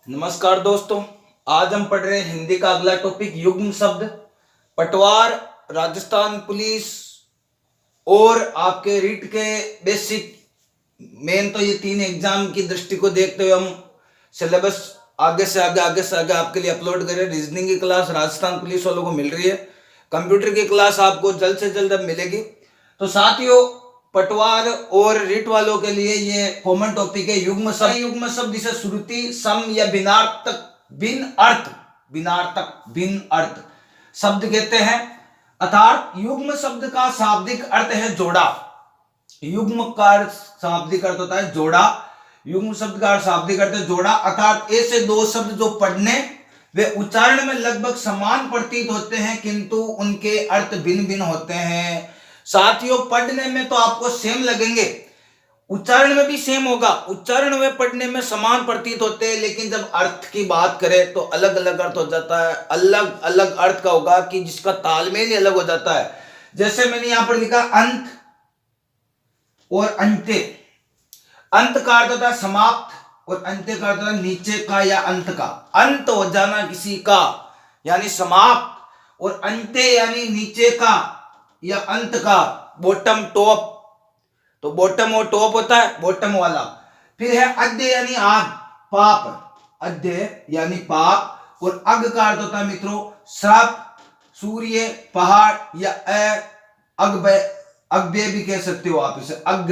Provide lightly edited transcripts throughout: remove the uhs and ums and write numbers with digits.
नमस्कार दोस्तों, आज हम पढ़ रहे हैं हिंदी का अगला टॉपिक युग्म शब्द। पटवार, राजस्थान पुलिस और आपके रीट के बेसिक मेन तो ये तीन एग्जाम की दृष्टि को देखते हुए हम सिलेबस आगे से आगे आपके लिए अपलोड करें। रीजनिंग की क्लास राजस्थान पुलिस वालों को मिल रही है, कंप्यूटर की क्लास आपको जल्द से जल्द अब मिलेगी। तो साथियों, पटवार और रीट वालों के लिए ये कॉमन टॉपिक है युग्म शब्द। युग्म शब्द जिसे श्रुति, सम या भिन्न अर्थ शब्द कहते हैं। अर्थात युग्म शब्द का शाब्दिक अर्थ है जोड़ा। युग्म का शाब्दिक अर्थ होता है जोड़ा। युग्म शब्द का शाब्दिक अर्थ है जोड़ा, अर्थात ऐसे दो शब्द जो पढ़ने वे उच्चारण में लगभग समान प्रतीत होते हैं किंतु उनके अर्थ भिन्न भिन्न होते हैं। साथियों, पढ़ने में तो आपको सेम लगेंगे, उच्चारण में भी सेम होगा। उच्चारण में पढ़ने में समान प्रतीत होते हैं, लेकिन जब अर्थ की बात करें तो अलग अलग अर्थ हो जाता है। अलग अलग अर्थ का होगा कि जिसका तालमेल ही अलग हो जाता है। जैसे मैंने यहां पर लिखा अंत और अंत्य। अंत का अर्थ होता है समाप्त और अंत्य का अर्थ होता है नीचे का या अंत का। अंत हो जाना किसी का यानी समाप्त, और अंत्य यानी नीचे का या अंत का, बॉटम टॉप। तो बॉटम और टॉप होता है बॉटम वाला। फिर है अद्य यानी आग, पाप। अद्य यानी पाप। और अग का अर्थ होता है मित्रों श्राप, सूर्य, पहाड़ या अग्बे भी कह सकते हो आप इसे। अग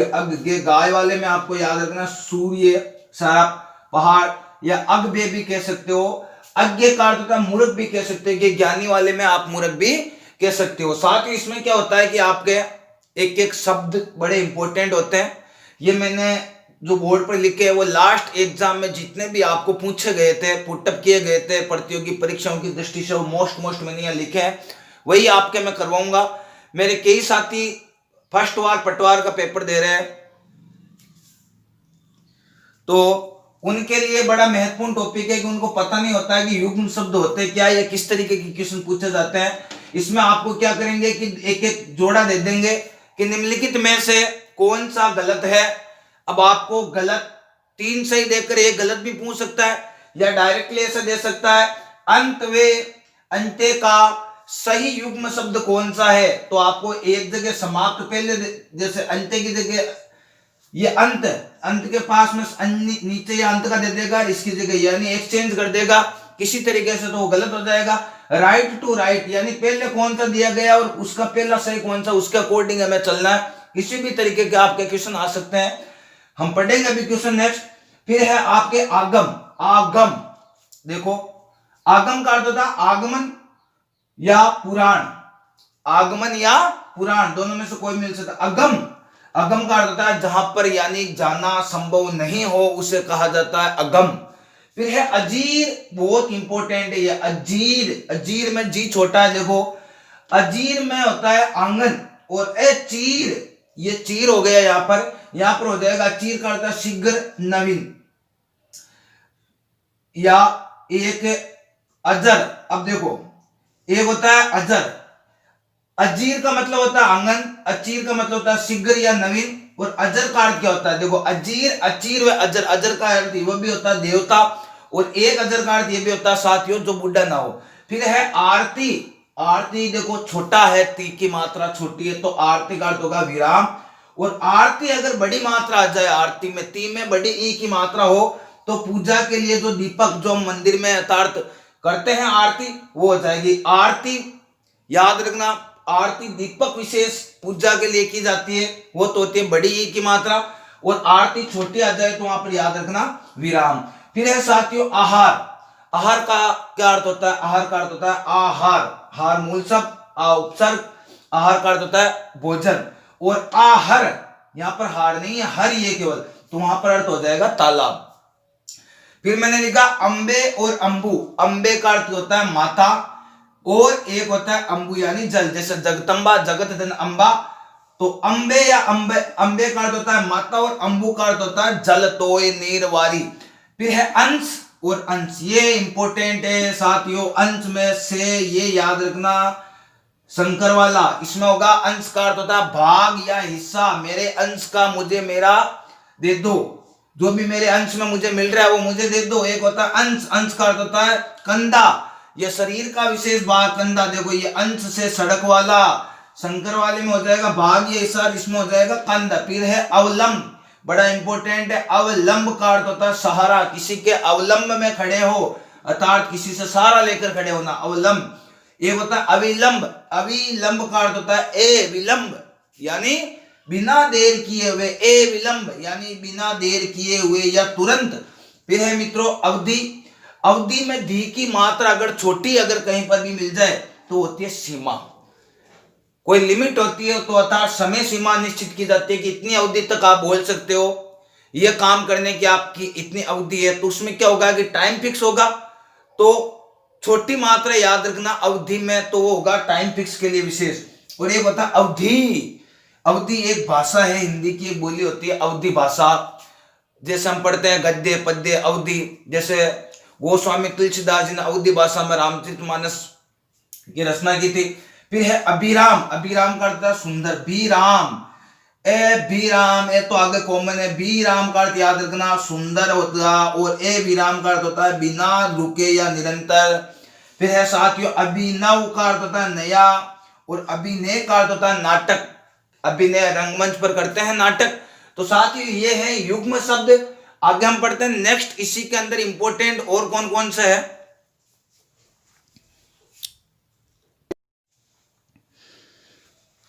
गाय वाले में आपको याद रखना, सूर्य, श्राप, पहाड़ या अग्बे भी कह सकते हो। अज्ञ का अर्थ होता है मूर्ख भी कह सकते हो, कि ज्ञानी वाले में आप मूर्ख भी कह सकते हो। साथ ही इसमें क्या होता है कि आपके एक एक शब्द बड़े इंपॉर्टेंट होते हैं। ये मैंने जो बोर्ड पर लिखे हैं वो लास्ट एग्जाम में जितने भी आपको पूछे गए थे, पुटअप किए गए थे प्रतियोगी परीक्षाओं की दृष्टि से, वो मोस्ट मैंने यहाँ लिखे हैं, वही आपके मैं करवाऊंगा। मेरे कई साथी फर्स्ट बार पटवार का पेपर दे रहे हैं, तो उनके लिए बड़ा महत्वपूर्ण टॉपिक है कि उनको पता नहीं होता है कि युग्म शब्द होते क्या या किस तरीके के क्वेश्चन पूछे जाते हैं। इसमें आपको क्या करेंगे कि एक एक जोड़ा दे देंगे कि निम्नलिखित में से कौन सा गलत है। अब आपको गलत 3 सही देकर एक गलत भी पूछ सकता है, या डायरेक्टली ऐसा दे सकता है अंत वे अंत्य का सही युग्म शब्द कौन सा है। तो आपको एक जगह समाप्त पहले, जैसे अंत्य की जगह ये अंत के पास में नीचे या अंत का दे देगा, इसकी जगह यानी एक्सचेंज कर देगा किसी तरीके से, तो वो गलत हो जाएगा। राइट टू राइट यानी पहले कौन सा दिया गया और उसका पहला सही कौन सा, उसके अकॉर्डिंग हमें चलना है। किसी भी तरीके के आपके क्वेश्चन आ सकते हैं, हम पढ़ेंगे अभी क्वेश्चन नेक्स्ट। फिर है आपके आगम। देखो, आगम का अर्थ होता है आगमन या पुराण। आगमन या पुराण दोनों में से कोई मिल सकता। अगम का अर्थ होता है जहां पर यानी जाना संभव नहीं हो, उसे कहा जाता है अगम। फिर है अजीर, बहुत इंपॉर्टेंट है ये अजीर। अजीर में जी छोटा है, देखो अजीर में होता है आंगन, और चीर, ये चीर हो गया यहां पर हो जाएगा चीर का अर्थ है शीघ्र, नवीन या एक अजर। अब देखो, एक होता है अजर, अजीर का मतलब होता है आंगन, अचीर का मतलब होता है शीघ्र या नवीन, और अजर का अर्थ क्या होता है। देखो अजीर, अचीर व अजर, अजर का अर्थ वो भी होता है देवता, और एक अजर का अर्थ ये भी होता है साथियों जो बुढ़ा ना हो। फिर है आरती। आरती देखो छोटा है, ती की मात्रा छोटी है, तो आरती का अर्थ होगा विराम। और आरती अगर बड़ी मात्रा आ जाए, आरती में ती में बड़ी ई की मात्रा हो, तो पूजा के लिए जो दीपक जो मंदिर में यथार्थ करते हैं आरती, वो हो जाएगी आरती। याद रखना, आरती दीपक विशेष पूजा के लिए की जाती है, वो तो होती है बड़ी ई की मात्रा, और आरती छोटी आ जाए तो वहां पर याद रखना विराम। फिर है साथियों आहार। आहार का क्या अर्थ होता है। आहार का अर्थ होता है आहार, हार मूल शब्द, आ उपसर्ग, आहार का अर्थ होता है भोजन। और आहर, यहां पर हार नहीं है, हर ये केवल, तो वहां पर अर्थ हो जाएगा तालाब। फिर मैंने लिखा अंबे और अंबु। अंबे का अर्थ होता है माता, और एक होता है अंबु यानी जल, जैसे जगदम्बा, जगत धन अंबा, तो अंबे या अंबे का अर्थ होता है माता, और अंबु का अर्थ होता है जल, तोय, नीर, वारी। फिर है अंश और अंश, ये इंपॉर्टेंट है साथियों। अंश में से ये याद रखना शंकर वाला, इसमें होगा अंश का अर्थ होता है भाग या हिस्सा, मेरे अंश का मुझे मेरा दे दो। जो भी मेरे अंश में मुझे मिल रहा है वो मुझे दे दो। एक होता है अंश, अंश का अर्थ होता है कंधा, ये शरीर का विशेष भाग कंधा। देखो ये अंश से सड़क वाला, शंकर वाले में हो जाएगा भाग, ये इशार इसमें हो जाएगा कंध। फिर है अवलंब, बड़ा इंपॉर्टेंट है। अवलंब का अर्थ होता है सहारा, किसी के अवलंब में खड़े हो अर्थात किसी से सहारा लेकर खड़े होना, अवलंब। एक होता है अविलंब, अविलंब का अर्थ होता है ए विलंब यानी बिना देर किए हुए, ए विलंब यानी बिना देर किए हुए या तुरंत। फिर है मित्रों अवधि, अवधि में धी की मात्रा अगर छोटी अगर कहीं पर भी मिल जाए तो होती है सीमा, कोई लिमिट होती है, तो अर्थात समय सीमा निश्चित की जाती है कि इतनी अवधि तक आप बोल सकते हो, यह काम करने की आपकी इतनी अवधि है। तो उसमें क्या होगा कि टाइम फिक्स होगा, तो छोटी मात्रा याद रखना अवधि में, तो वो होगा टाइम फिक्स के लिए विशेष। और एक होता है अवधि, अवधि एक भाषा है, हिंदी की एक बोली होती है अवधि भाषा। जैसे हम पढ़ते हैं गद्य पद्य अवधि, जैसे गोस्वामी तुलसीदास जी ने अवधि भाषा में रामचरितमानस की रचना की थी। फिर है अभिराम, अभिराम का अर्थ है सुंदर, बी राम, ए बी राम, ए तो आगे कॉमन है, बी राम का अर्थ याद रखना सुंदर होता, और ए विराम का अर्थ होता है बिना रुके या निरंतर। फिर है साथियों अभिनव का अर्थ होता है नया, और अभिनय का अर्थ होता है नाटक, अभिनय रंगमंच पर करते हैं नाटक। तो साथियों ये है युग्म शब्द। आगे हम पढ़ते हैं नेक्स्ट, इसी के अंदर इंपॉर्टेंट और कौन कौन से है।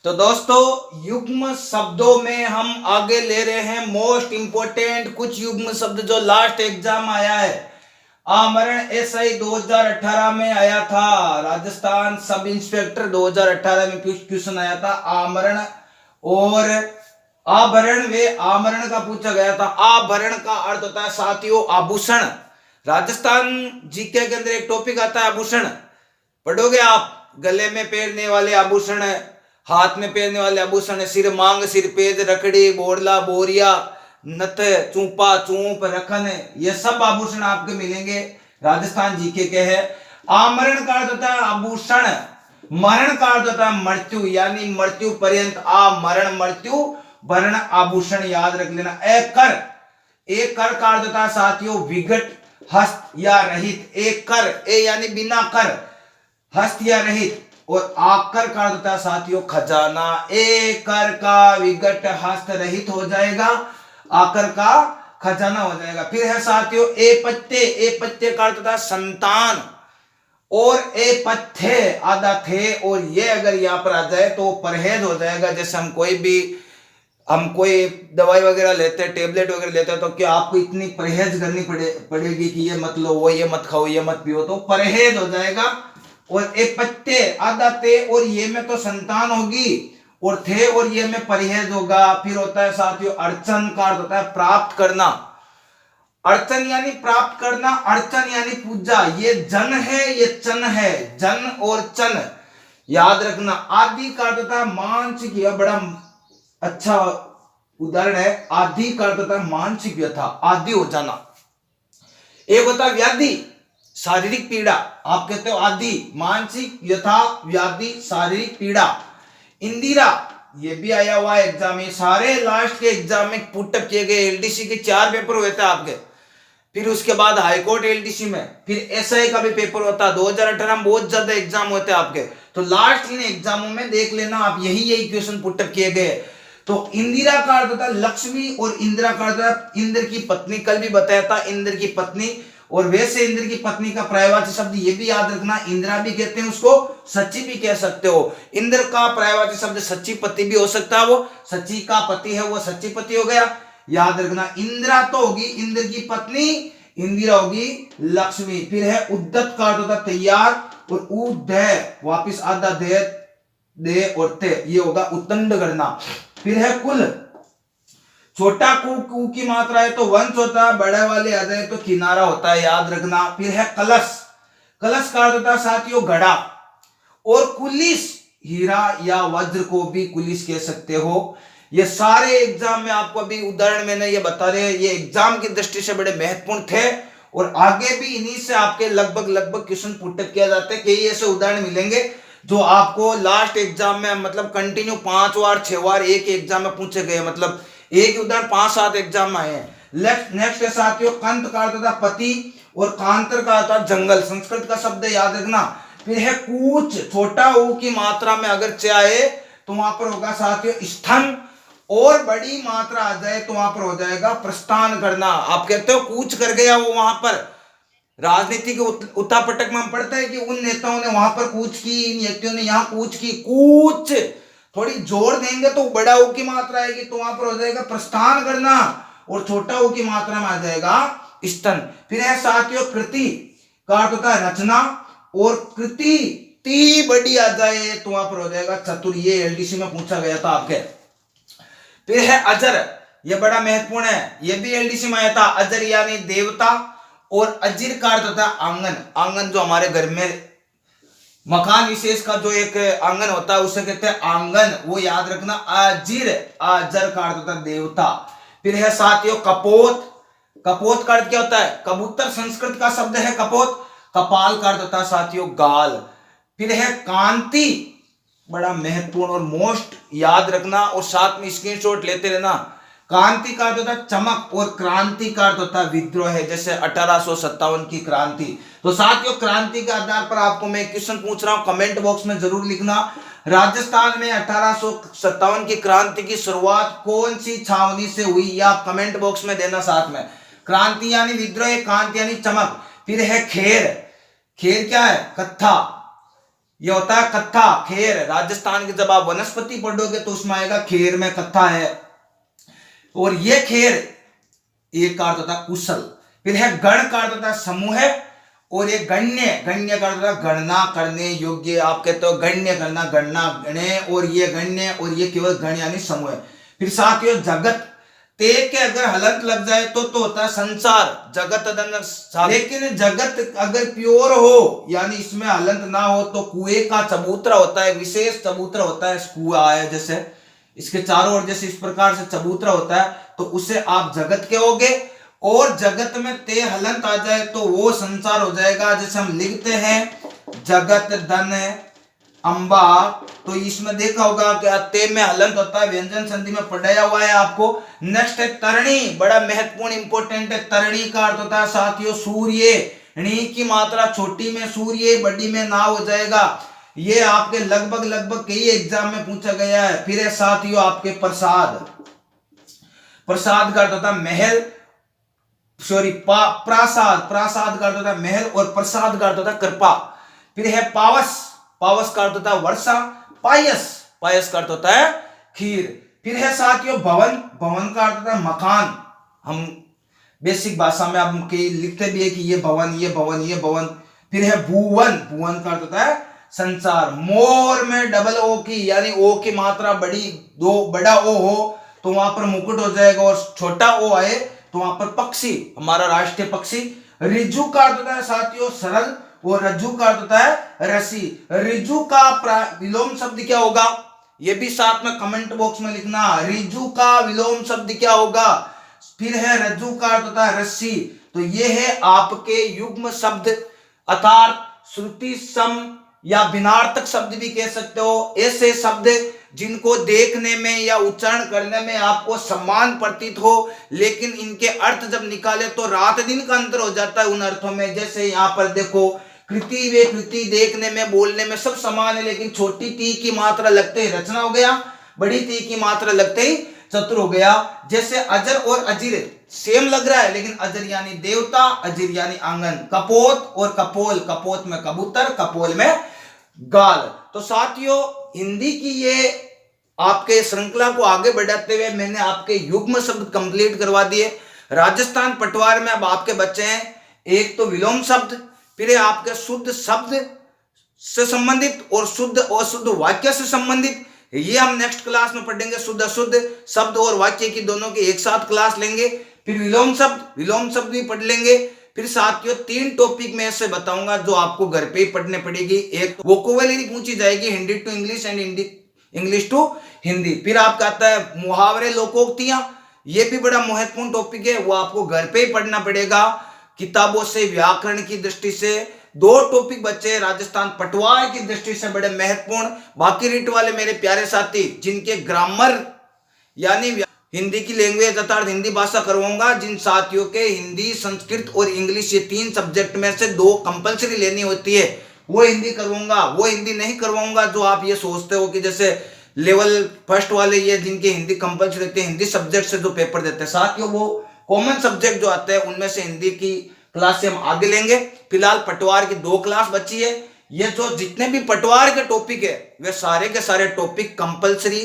तो दोस्तों युग्म शब्दों में हम आगे ले रहे हैं मोस्ट इंपोर्टेंट कुछ युग्म शब्द जो लास्ट एग्जाम आया है। आमरण एसआई 2018 में आया था, राजस्थान सब इंस्पेक्टर 2018 में क्वेश्चन आया था आमरण और आभरण, वे आमरण का पूछा गया था। आभरण का अर्थ होता है साथियों आभूषण। राजस्थान जीके के अंदर एक टॉपिक आता है आभूषण, पढ़ोगे आप, गले में पहनने वाले आभूषण है, हाथ में पहनने वाले आभूषण है, सिर मांग सिर पेज रखड़ी बोरला बोरिया नथ चूपा चूप रखन, ये सब आभूषण आपके मिलेंगे राजस्थान जीके के है। आमरण का अर्थ होता है आभूषण, मरण का अर्थ होता है मृत्यु यानी मृत्यु पर्यंत, आमरण मृत्यु, वर्ण आभूषण याद रख लेना। एक कर का अर्थ होता है साथियों विघट हस्त या रहित, एक कर ए यानी बिना कर, हस्त या रहित, और आकर का अर्थ होता है साथियों खजाना। ए कर का विघट हस्त रहित हो जाएगा, आकर का खजाना हो जाएगा। फिर है साथियों ए पत्ते का अर्थ होता है संतान, और ए पत्थे आधा थे, और ये अगर यहाँ पर आ जाए तो परहेज हो जाएगा। जैसे हम कोई दवाई वगैरह लेते हैं, टेबलेट वगैरह लेते हैं, तो क्या आपको इतनी परहेज करनी पड़ेगी कि ये मत लो, वो ये मत खाओ, ये मत पियो, तो परहेज हो जाएगा। और एक पत्ते आधा थे, और ये में तो संतान होगी, और थे और ये में परहेज होगा। फिर होता है साथियों अर्चन का अर्थ होता है प्राप्त करना, अर्चन यानी प्राप्त करना, अर्चन यानी पूजा। ये जन है ये चन है, जन और चन याद रखना। आदि का अर्थ होता है मानसिक, यह बड़ा अच्छा उदाहरण है। आदि का अर्थ होता है मानसिक व्यथा, आदि हो जाना। एक होता है व्याधि शारीरिक पीड़ा, आप कहते हो आदि, मानसिक व्यथा व्याधि शारीरिक पीड़ा। इंदिरा ये भी आया हुआ है एग्जाम में, सारे लास्ट के एग्जाम में पुटअप किए गए। एलडीसी के 4 पेपर हुए थे आपके, फिर उसके बाद हाईकोर्ट एलडीसी में, फिर एसआई का भी पेपर होता है। 2018 में बहुत ज्यादा एग्जाम होते हैं आपके, तो लास्ट इन एग्जामों में देख लेना आप, यही क्वेश्चन पुटअप किए गए। तो इंदिरा का अर्थ होता है लक्ष्मी, और इंदिरा का अर्थ है इंद्र की पत्नी, कल भी बताया था इंद्र की पत्नी। और वैसे इंद्र की पत्नी का पर्यायवाची शब्द ये भी याद रखना, इंदिरा भी कहते हैं उसको, सच्ची भी कह सकते हो। इंद्र का पर्यायवाची शब्द सच्ची पति भी हो सकता है, वो सच्ची का पति है, वो सच्ची पति हो गया, याद रखना। इंदिरा तो होगी इंद्र की पत्नी, इंदिरा होगी लक्ष्मी। फिर है उद्दत का अर्थ होता है तैयार, और उदय वापिस आधा दे और ते, ये होगा उत्तंड करना। फिर है कुल, छोटा कू की मात्रा है तो वंश होता है, बड़े वाले आ जाए तो किनारा होता है, याद रखना। फिर है कलश, कलश का अर्थ होता है साथियों घड़ा, और कुलिस हीरा या वज्र को भी कुलिस कह सकते हो। ये सारे एग्जाम में आपको अभी उदाहरण मैंने ये बता रहे हैं, ये एग्जाम की दृष्टि से बड़े महत्वपूर्ण थे, और आगे भी इन्हीं से आपके लगभग क्वेश्चन पुटअप किया जाता है। कई ऐसे उदाहरण मिलेंगे जो आपको लास्ट एग्जाम में मतलब कंटिन्यू 5 बार 6 बार एक एग्जाम में पूछे गए, मतलब एक उदाहरण 5-7 एग्जाम में आए हैं। नेक्स्ट है साथियों कंत का अर्थ होता है पति और कांतर का अर्थ जंगल, संस्कृत का शब्द याद रखना। फिर है कूच, छोटा ऊ की मात्रा में अगर चाहे तो वहां पर होगा साथियों स्तन, और बड़ी मात्रा आ जाए तो वहां पर हो जाएगा प्रस्थान करना। आप कहते हो कूच कर गया वो, वहां पर राजनीति के उठापटक में हम पढ़ते हैं कि उन नेताओं ने वहां पर कूच की, इन व्यक्तियों ने यहाँ कूच की। कूच थोड़ी जोर देंगे तो बड़ा ऊ की मात्रा आएगी तो वहां पर हो जाएगा प्रस्थान करना, और छोटा ऊ की मात्रा में आ जाएगा स्तन। फिर है साथियों कृति का अर्थ होता है रचना, और कृति ती बड़ी आ जाए तो वहां पर हो जाएगा चतुर। ये एलडीसी में पूछा गया था आपके। फिर है अजर, ये बड़ा महत्वपूर्ण है, ये भी एलडीसी में आया था। अजर यानी देवता, और अजीर का अर्थ होता है आंगन। आंगन जो हमारे घर में मकान विशेष का जो एक आंगन होता है उसे कहते हैं आंगन, वो याद रखना। अजीर, अजर का अर्थ होता है देवता। फिर है साथियों कपोत। कपोत का अर्थ क्या होता है? कबूतर, संस्कृत का शब्द है कपोत। कपाल का अर्थ होता है साथियों गाल। फिर है कांति, बड़ा महत्वपूर्ण और मोस्ट याद रखना, और साथ में स्क्रीनशॉट लेते रहना। कांति का अर्थ होता है चमक, और क्रांति का अर्थ होता है विद्रोह है, जैसे 1857 की क्रांति। तो साथियों क्रांति के आधार पर आपको मैं क्वेश्चन पूछ रहा हूं, कमेंट बॉक्स में जरूर लिखना। राजस्थान में 1857 की क्रांति की शुरुआत कौन सी छावनी से हुई, या कमेंट बॉक्स में देना साथ में। क्रांति यानी विद्रोह, कांति यानी चमक। फिर है खेर। खेर क्या है? कत्था, ये होता है कत्था, खेर। राजस्थान के जब आप वनस्पति पढ़ोगे तो उसमें आएगा खेर में कत्था है, और ये खेर एक का अर्थ होता है कुशल। फिर है गण का अर्थ होता है समूह, और ये गण्य, गण्य का अर्थ होता है गणना करने योग्य। आप कहते हो गण्य करना, गणना गणे, और ये गण्य, और ये केवल गण यानी समूह। फिर साथियों जगत, ते के अगर हलंत लग जाए तो होता है संसार, जगत। लेकिन जगत अगर प्योर हो यानी इसमें हलंत ना हो तो कुएं का चबूतरा होता है, विशेष चबूतरा होता है। कुआ है जैसे इसके चारों ओर जैसे इस प्रकार से चबूतरा होता है, तो उसे आप जगत कहोगे। और जगत में ते हलंत आ जाए तो वो संसार हो जाएगा। जैसे हम लिखते हैं जगत धन अंबा, तो इसमें देखा होगा कि ते में हलंत होता है, व्यंजन संधि में पढ़ाया हुआ है आपको। नेक्स्ट है तरणी, बड़ा महत्वपूर्ण इंपॉर्टेंट है। तरणी का अर्थ होता है साथियों सूर्य, णी की मात्रा छोटी में सूर्य, बड़ी में ना हो जाएगा। ये आपके लगभग कई एग्जाम में पूछा गया है। फिर है साथियों आपके प्रसाद। प्रसाद का अर्थ होता है महल, सॉरी प्रासाद, प्रासाद का अर्थ होता है महल, और प्रसाद का अर्थ होता है कृपा। फिर है पावस, पावस का अर्थ होता है वर्षा। पायस, पायस का अर्थ होता है खीर। फिर है साथियों भवन, भवन का अर्थ होता है मकान। हम बेसिक भाषा में आप लिखते भी है कि ये भवन, ये भवन, ये भवन। फिर है भुवन, भुवन का अर्थ होता है संसार। मोर में डबल ओ की यानी ओ की मात्रा बड़ी, दो बड़ा ओ हो तो वहां पर मुकुट हो जाएगा, और छोटा ओ आए तो वहां पर पक्षी, हमारा राष्ट्रीय पक्षी। रिजु का अर्थ होता है साथियों सरल, और रज्जु का अर्थ होता है रस्सी। रिजु का विलोम शब्द क्या होगा, ये भी साथ में कमेंट बॉक्स में लिखना। रिजु का विलोम शब्द क्या होगा। फिर है रज्जु का अर्थ होता है रस्सी। तो ये है आपके युग्म शब्द, अर्थात श्रुति सम या भिन्नार्थक शब्द भी कह सकते हो। ऐसे शब्द जिनको देखने में या उच्चारण करने में आपको सम्मान प्रतीत हो, लेकिन इनके अर्थ जब निकाले तो रात दिन का अंतर हो जाता है उन अर्थों में। जैसे यहाँ पर देखो कृति वे कृति, देखने में बोलने में सब समान है, लेकिन छोटी ती की मात्रा लगते ही रचना हो गया, बड़ी ती की मात्रा लगते ही चतुर हो गया। जैसे अजर और अजीर सेम लग रहा है, लेकिन अजर यानी देवता, अजीर यानी आंगन। कपोत और कपोल, कपोत में कबूतर, कपोल में गाल। तो साथियों हिंदी की ये आपके श्रृंखला को आगे बढ़ाते हुए मैंने आपके युग्म शब्द कंप्लीट करवा दिए। राजस्थान पटवार में अब आपके बच्चे हैं एक तो विलोम शब्द, फिर आपके शुद्ध शब्द से संबंधित और शुद्ध और शुद्ध वाक्य से संबंधित। ये हम नेक्स्ट क्लास में पढ़ेंगे। शुद्ध अशुद्ध शब्द और वाक्य की दोनों की एक साथ क्लास लेंगे। फिर विलोम शब्द भी पढ़ लेंगे। फिर साथियों 3 टॉपिक में ऐसे बताऊंगा जो आपको घर पे ही पढ़ने पड़ेगी। एक वोकैबुलरी पूछी जाएगी Hindi to English and English to Hindi. फिर आपका आता है मुहावरे, लोकोक्तियां, ये भी बड़ा महत्वपूर्ण टॉपिक है, वो आपको घर पे ही पढ़ना पड़ेगा किताबों से, व्याकरण की दृष्टि से। 2 टॉपिक बच्चे राजस्थान पटवार की दृष्टि से बड़े महत्वपूर्ण। बाकी रीट वाले मेरे प्यारे साथी जिनके ग्रामर यानी हिंदी की लैंग्वेज अर्थात हिंदी भाषा करवाऊंगा। जिन साथियों के हिंदी, संस्कृत और इंग्लिश ये 3 सब्जेक्ट में से 2 कंपलसरी लेनी होती है वो हिंदी करवाऊंगा। वो हिंदी नहीं करवाऊंगा जो आप ये सोचते हो कि जैसे लेवल फर्स्ट वाले ये जिनके हिंदी कंपलसरी रहते हैं, हिंदी सब्जेक्ट से जो पेपर देते हैं साथियों, वो कॉमन सब्जेक्ट जो आते हैं उनमें से हिंदी की क्लास से हम आगे लेंगे। फिलहाल पटवार की 2 क्लास बची है। ये जो जितने भी पटवार के टॉपिक है वे सारे के सारे टॉपिक कंपलसरी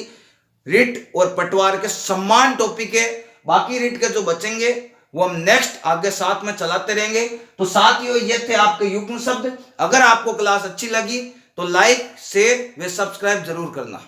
रिट और पटवार के समान टॉपिक है। बाकी रिट के जो बचेंगे वो हम नेक्स्ट आगे साथ में चलाते रहेंगे। तो साथियों ये थे आपके युग्म शब्द। अगर आपको क्लास अच्छी लगी तो लाइक, शेयर व सब्सक्राइब जरूर करना।